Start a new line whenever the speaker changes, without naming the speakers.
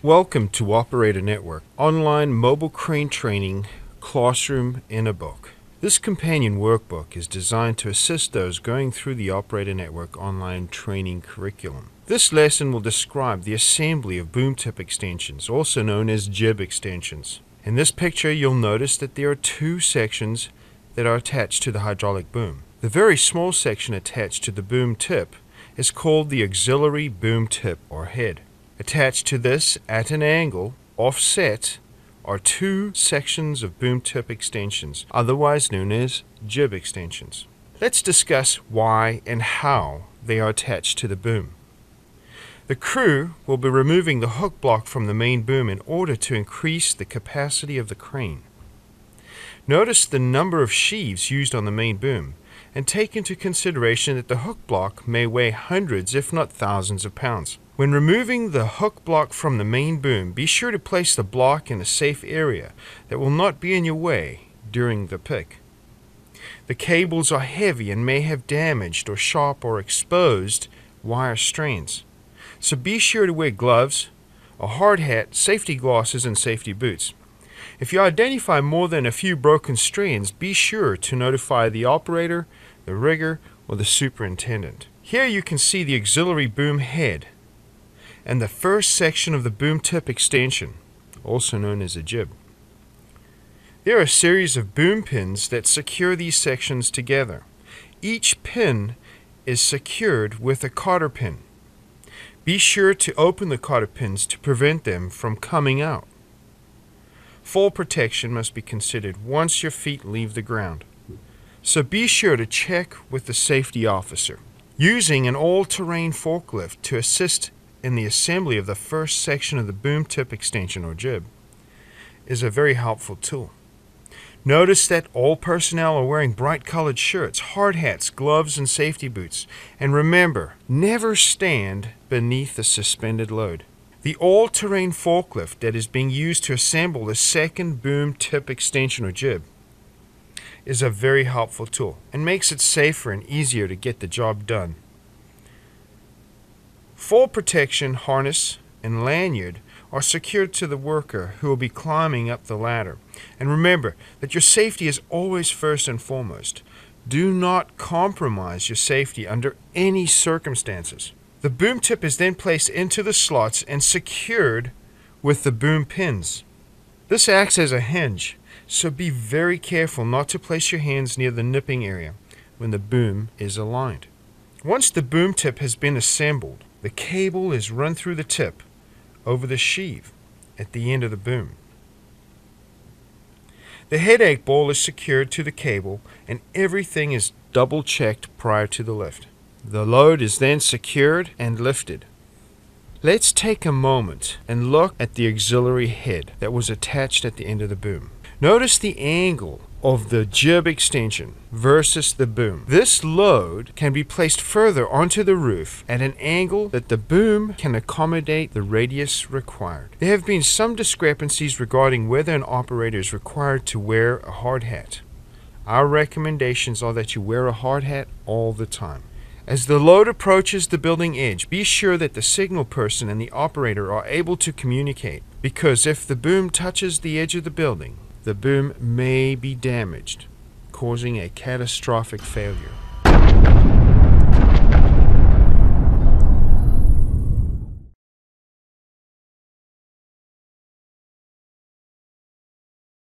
Welcome to Operator Network, online mobile crane training classroom in a book. This companion workbook is designed to assist those going through the Operator Network online training curriculum. This lesson will describe the assembly of boom tip extensions, also known as jib extensions. In this picture, you'll notice that there are two sections that are attached to the hydraulic boom. The very small section attached to the boom tip is called the auxiliary boom tip or head. Attached to this at an angle, offset, are two sections of boom tip extensions, otherwise known as jib extensions. Let's discuss why and how they are attached to the boom. The crew will be removing the hook block from the main boom in order to increase the capacity of the crane. Notice the number of sheaves used on the main boom, and take into consideration that the hook block may weigh hundreds if not thousands of pounds. When removing the hook block from the main boom, be sure to place the block in a safe area that will not be in your way during the pick. The cables are heavy and may have damaged or sharp or exposed wire strands. So be sure to wear gloves, a hard hat, safety glasses, and safety boots. If you identify more than a few broken strands, be sure to notify the operator, the rigger, or the superintendent. Here you can see the auxiliary boom head and the first section of the boom tip extension, also known as a jib. There are a series of boom pins that secure these sections together. Each pin is secured with a cotter pin. Be sure to open the cotter pins to prevent them from coming out. Fall protection must be considered once your feet leave the ground, so be sure to check with the safety officer. Using an all-terrain forklift to assist in the assembly of the first section of the boom tip extension or jib is a very helpful tool. Notice that all personnel are wearing bright colored shirts, hard hats, gloves, and safety boots. And remember, never stand beneath the suspended load. The all-terrain forklift that is being used to assemble the second boom tip extension or jib is a very helpful tool and makes it safer and easier to get the job done. Fall protection harness and lanyard are secured to the worker who will be climbing up the ladder. And remember that your safety is always first and foremost. Do not compromise your safety under any circumstances. The boom tip is then placed into the slots and secured with the boom pins. This acts as a hinge, so be very careful not to place your hands near the nipping area when the boom is aligned. Once the boom tip has been assembled, the cable is run through the tip over the sheave at the end of the boom. The headache ball is secured to the cable and everything is double checked prior to the lift. The load is then secured and lifted. Let's take a moment and look at the auxiliary head that was attached at the end of the boom. Notice the angle of the jib extension versus the boom. This load can be placed further onto the roof at an angle that the boom can accommodate the radius required. There have been some discrepancies regarding whether an operator is required to wear a hard hat. Our recommendations are that you wear a hard hat all the time. As the load approaches the building edge, be sure that the signal person and the operator are able to communicate, because if the boom touches the edge of the building, the boom may be damaged, causing a catastrophic failure.